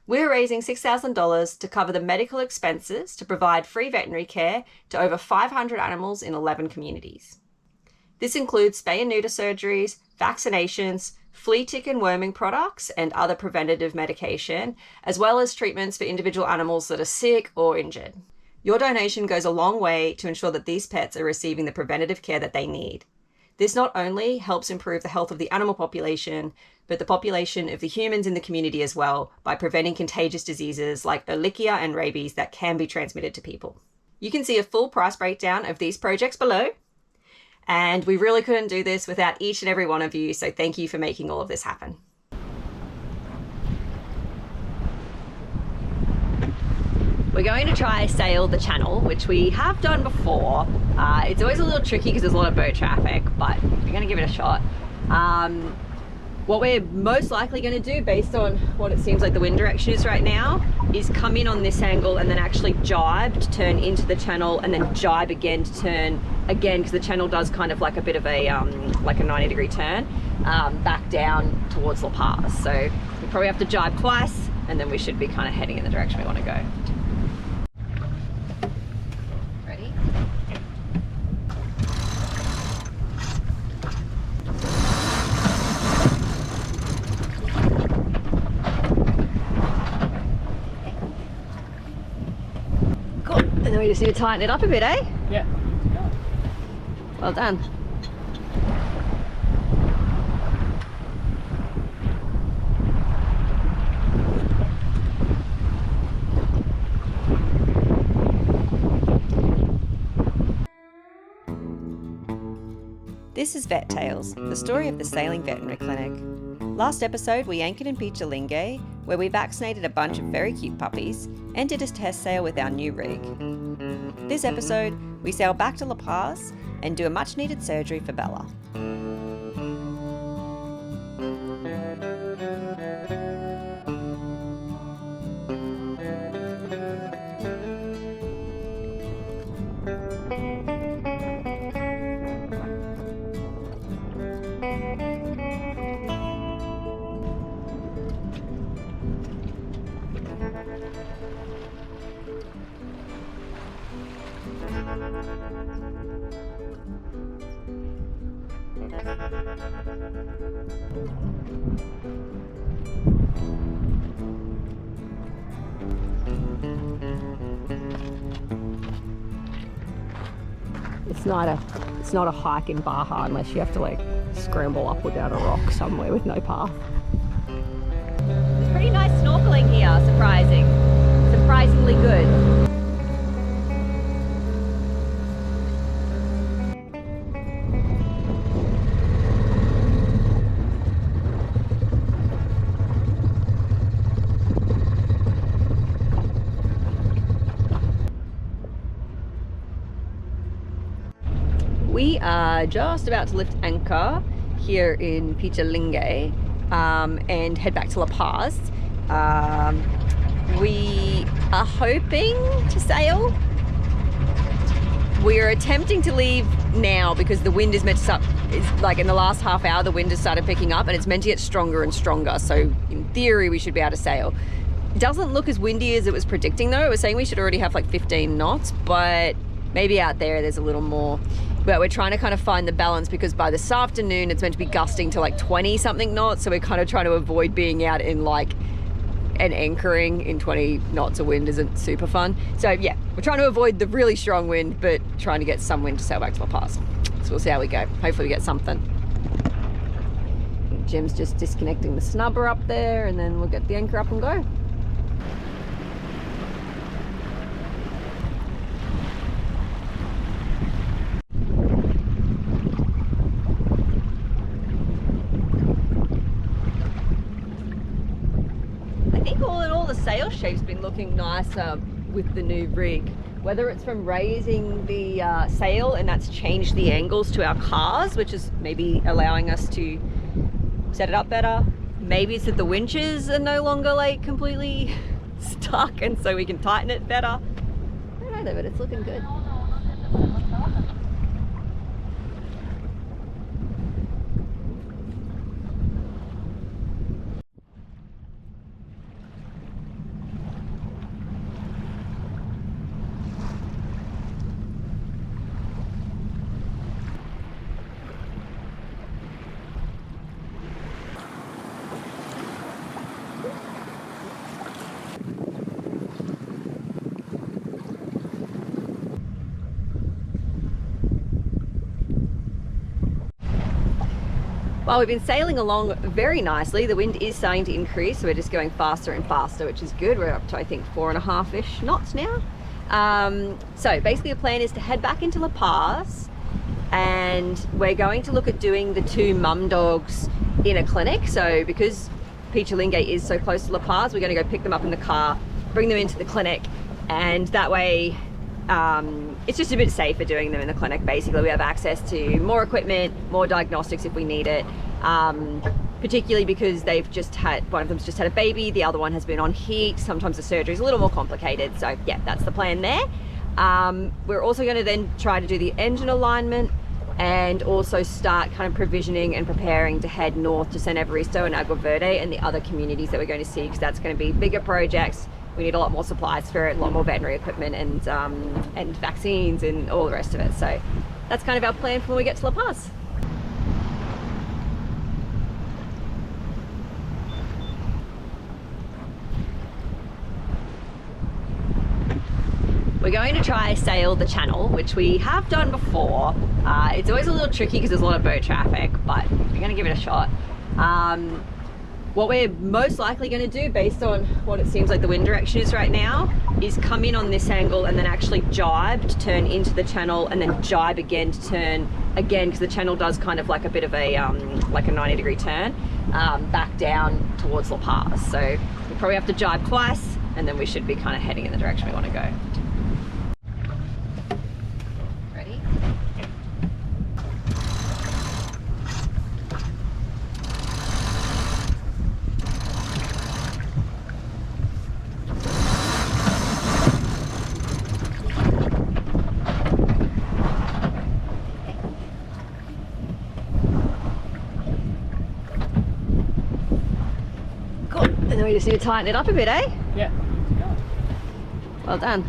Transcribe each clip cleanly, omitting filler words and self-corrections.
We're raising $6,000 to cover the medical expenses to provide free veterinary care to over 500 animals in 11 communities. This includes spay and neuter surgeries, vaccinations, flea, tick and worming products, and other preventative medication, as well as treatments for individual animals that are sick or injured. Your donation goes a long way to ensure that these pets are receiving the preventative care that they need. This not only helps improve the health of the animal population, but the population of the humans in the community as well by preventing contagious diseases like Ehrlichia and rabies that can be transmitted to people. You can see a full price breakdown of these projects below. And we really couldn't do this without each and every one of you, so thank you for making all of this happen. We're going to try sail the channel, which we have done before. It's always a little tricky because there's a lot of boat traffic, but we're going to give it a shot. What we're most likely going to do, based on what it seems like the wind direction is right now, is come in on this angle and then actually jibe to turn into the channel, and then jibe again to turn again, because the channel does kind of like a bit of a like a 90-degree turn back down towards La Paz. So we probably have to jibe twice, and then we should be kind of heading in the direction we want to go. Ready? Cool. And then we just need to tighten it up a bit, eh? Yeah. Well done. This is Vet Tales, the story of the sailing veterinary clinic. Last episode, we anchored in Pichilingue, where we vaccinated a bunch of very cute puppies and did a test sail with our new rig. This episode, we sail back to La Paz and do a much needed surgery for Bella. It's not a hike in Baja unless you have to like scramble up or down a rock somewhere with no path. It's pretty nice snorkeling here, surprisingly good. We are just about to lift anchor here in Pichilingue and head back to La Paz. We are hoping to sail. We are attempting to leave now because the wind is meant to start, like in the last half hour, the wind has started picking up and it's meant to get stronger and stronger. So in theory, we should be able to sail. It doesn't look as windy as it was predicting though. It was saying we should already have like 15 knots, but maybe out there's a little more. But we're trying to kind of find the balance because by this afternoon it's meant to be gusting to like 20 something knots, so we're kind of trying to avoid being out in like and anchoring in 20 knots of wind isn't super fun. So yeah, we're trying to avoid the really strong wind but trying to get some wind to sail back to La Paz. So we'll see how we go. Hopefully we get something. Jim's just disconnecting the snubber up there and then we'll get the anchor up and go. All in all, the sail shape's been looking nicer with the new rig. Whether it's from raising the sail and that's changed the angles to our cars, which is maybe allowing us to set it up better. Maybe it's that the winches are no longer like completely stuck and so we can tighten it better. I don't know though, but it's looking good. Well, we've been sailing along very nicely. The wind is starting to increase, so we're just going faster and faster, which is good. We're up to, I think, 4.5-ish knots now. So basically the plan is to head back into La Paz, and we're going to look at doing the 2 mum dogs in a clinic. So because Pichilingue is so close to La Paz, we're going to go pick them up in the car, bring them into the clinic, and that way it's just a bit safer doing them in the clinic. Basically, we have access to more equipment, more diagnostics if we need it, particularly because they've just had, one of them's just had a baby, the other one has been on heat. Sometimes the surgery is a little more complicated. So yeah, that's the plan there. We're also going to then try to do the engine alignment and also start kind of provisioning and preparing to head north to San Evaristo and Agua Verde and the other communities that we're going to see, because that's going to be bigger projects. We need a lot more supplies for it, a lot more veterinary equipment and vaccines and all the rest of it. So that's kind of our plan for when we get to La Paz. We're going to try sail the channel, which we have done before. It's always a little tricky because there's a lot of boat traffic, but we're going to give it a shot. What we're most likely going to do, based on what it seems like the wind direction is right now, is come in on this angle and then actually jibe to turn into the channel, and then jibe again to turn again, because the channel does kind of like a bit of a like a 90-degree turn back down towards La Paz. So we probably have to jibe twice, and then we should be kind of heading in the direction we want to go. Ready? And then we just need to tighten it up a bit, eh? Yeah. Well done.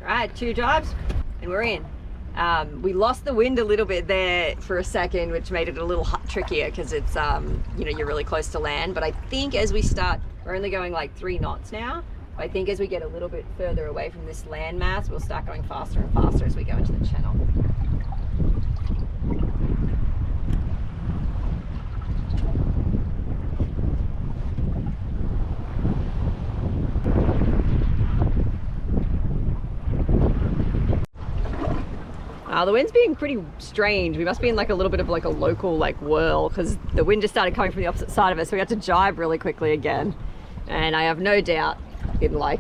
Right, 2 jibes and we're in. We lost the wind a little bit there for a second, which made it a little trickier because it's, you know, you're really close to land. But I think as we start, we're only going like 3 knots now. But I think as we get a little bit further away from this land mass, we'll start going faster and faster as we go into the channel. The wind's being pretty strange. We must be in like a little bit of like a local like whirl, because the wind just started coming from the opposite side of us, so we had to jibe really quickly again. And I have no doubt in like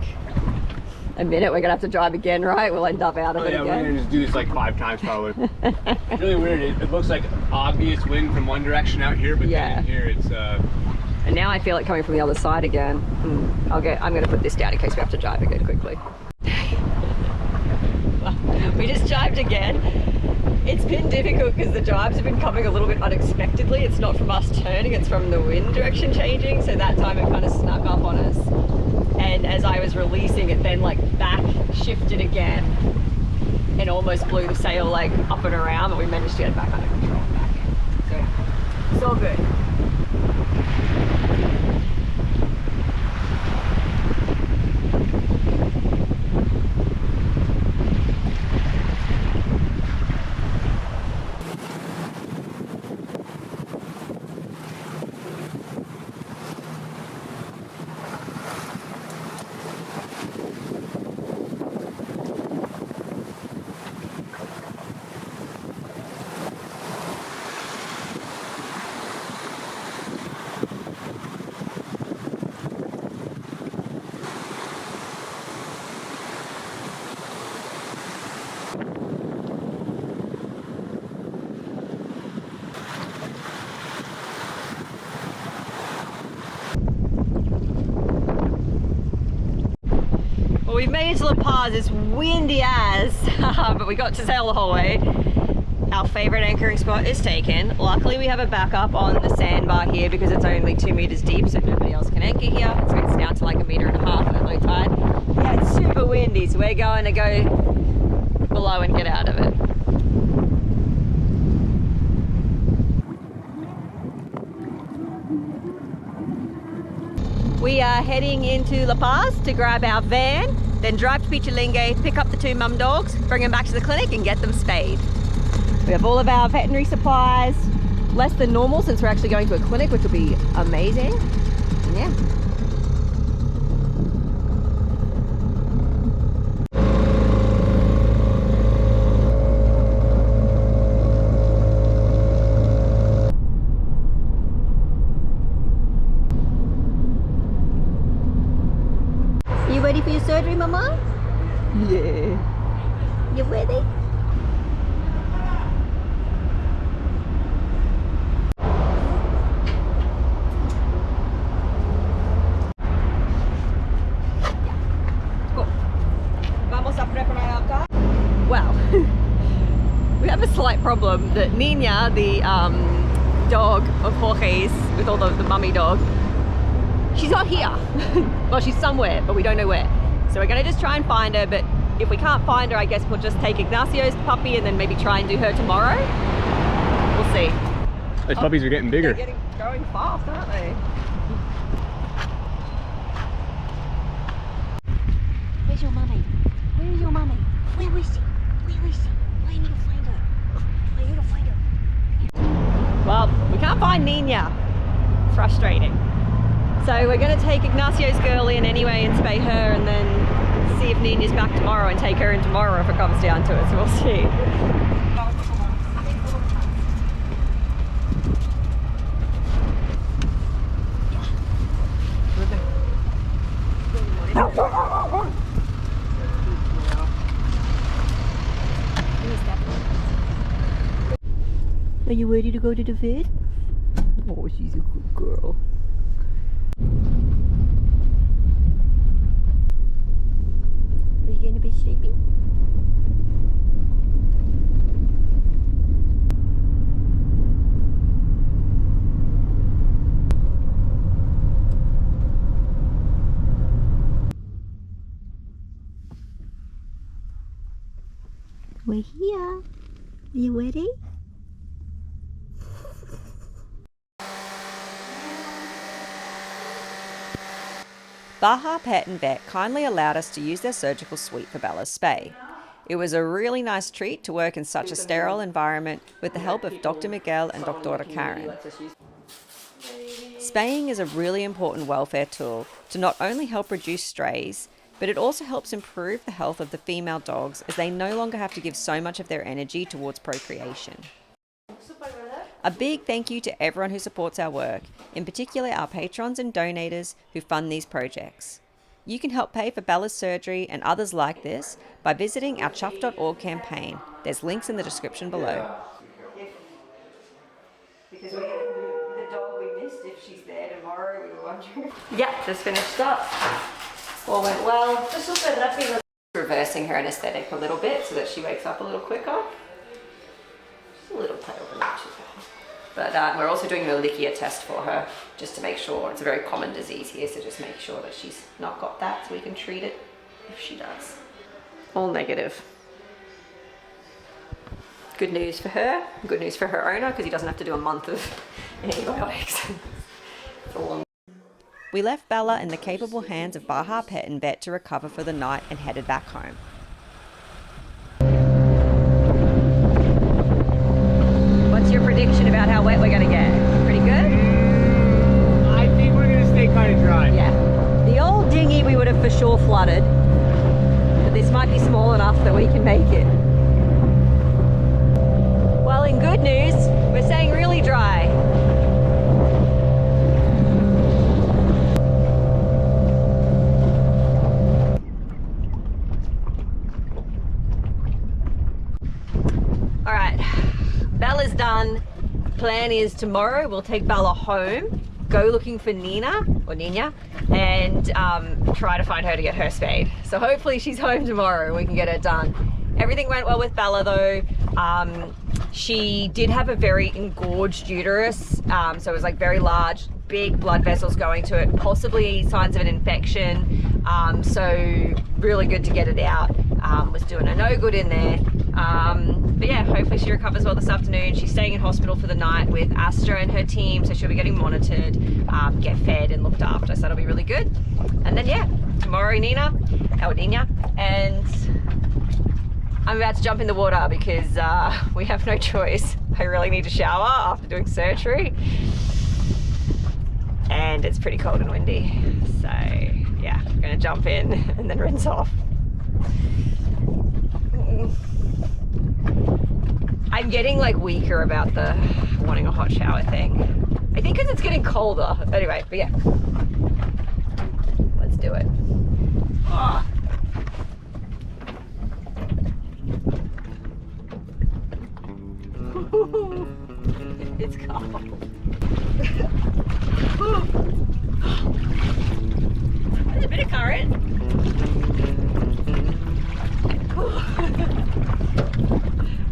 a minute we're gonna have to jibe again, right? We'll end up out of it again. We're gonna just do this like 5 times probably. It's really weird. It looks like obvious wind from one direction out here, but then in here it's And now I feel it coming from the other side again. I'm gonna put this down in case we have to jibe again quickly. We just jibed again. It's been difficult because the jibes have been coming a little bit unexpectedly. It's not from us turning, it's from the wind direction changing. So that time it kind of snuck up on us. And as I was releasing it, then like back shifted again and almost blew the sail like up and around, but we managed to get it back under control back. So it's all good. we've made it to La Paz. It's windy as, but we got to sail the whole way. Our favorite anchoring spot is taken. Luckily we have a backup on the sandbar here because it's only 2 meters deep, so nobody else can anchor here. So it's down to like 1.5 meters at low tide. Yeah, it's super windy, so we're going to go below and get out of it. We are heading into La Paz to grab our van, then drive to Pichilingue, pick up the 2 mum dogs, bring them back to the clinic and get them spayed. We have all of our veterinary supplies, less than normal since we're actually going to a clinic, which will be amazing. And yeah. You ready for your surgery, Mama? Yeah. You ready? Well, we have a slight problem that Nina, the dog of Jorge's, with all the mummy dog, she's not here. Well, she's somewhere, but we don't know where. So we're gonna just try and find her, but if we can't find her, I guess we'll just take Ignacio's puppy and then maybe try and do her tomorrow. We'll see. Those puppies are getting bigger. They're growing fast, aren't they? Where's your mummy? Where is your mummy? Where is she? Where is she? I need to find her. I need to find her. Well, we can't find Nina. Frustrating. So we're going to take Ignacio's girl in anyway and spay her and then see if Nina's back tomorrow and take her in tomorrow if it comes down to it. So we'll see. Are you ready to go to the vet? Oh, she's a good girl. Are you going to be sleeping? We're here. Are you ready? Baja Pet and Vet kindly allowed us to use their surgical suite for Bella's spay. It was a really nice treat to work in such a sterile environment with the help of Dr. Miguel and Dr. Karen. Spaying is a really important welfare tool to not only help reduce strays, but it also helps improve the health of the female dogs as they no longer have to give so much of their energy towards procreation. A big thank you to everyone who supports our work, in particular our patrons and donators who fund these projects. You can help pay for Bella's surgery and others like this by visiting our chuffed.org campaign. There's links in the description below. Because the dog we missed, if she's there tomorrow, we were wondering. Yeah, just finished up. All went well. Reversing her anesthetic a little bit so that she wakes up a little quicker. Just a little pale, but not too bad. But we're also doing a lichia test for her just to make sure. It's a very common disease here, so just make sure that she's not got that so we can treat it if she does. All negative. Good news for her, good news for her owner because he doesn't have to do a month of antibiotics. We left Bella in the capable hands of Baja Pet and Vet to recover for the night and headed back home. What's your prediction about how wet we're going to get? Pretty good? I think we're going to stay kind of dry. Yeah. The old dinghy we would have for sure flooded, but this might be small enough that we can make it. Well, in good news, we're staying really dry. All right, Bella's done. Plan is tomorrow we'll take Bella home go looking for Nina and try to find her to get her spayed. So hopefully she's home tomorrow and we can get her done. Everything went well with Bella though. She did have a very engorged uterus, so it was like very large, big blood vessels going to it, possibly signs of an infection. So really good to get it out. Was doing her no good in there. But yeah, hopefully she recovers well this afternoon. She's staying in hospital for the night with Astra and her team, so she'll be getting monitored, get fed and looked after, so that'll be really good. And then yeah, tomorrow Nina, and I'm about to jump in the water because we have no choice. I really need to shower after doing surgery. And it's pretty cold and windy. So yeah, I'm gonna jump in and then rinse off. I'm getting like weaker about the wanting a hot shower thing. I think because it's getting colder. Anyway, but yeah. Let's do it. Oh. It's cold. There's a bit of current.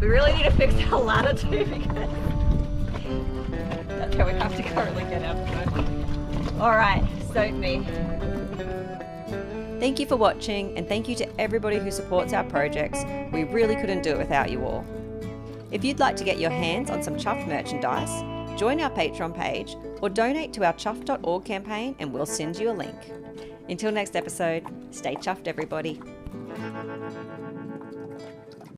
We really need to fix our ladder too because that's how we have to currently get out of it. Alright, soak me. Thank you for watching, and thank you to everybody who supports our projects. We really couldn't do it without you all. If you'd like to get your hands on some Chuffed merchandise, join our Patreon page or donate to our chuffed.org campaign and we'll send you a link. Until next episode, stay chuffed everybody.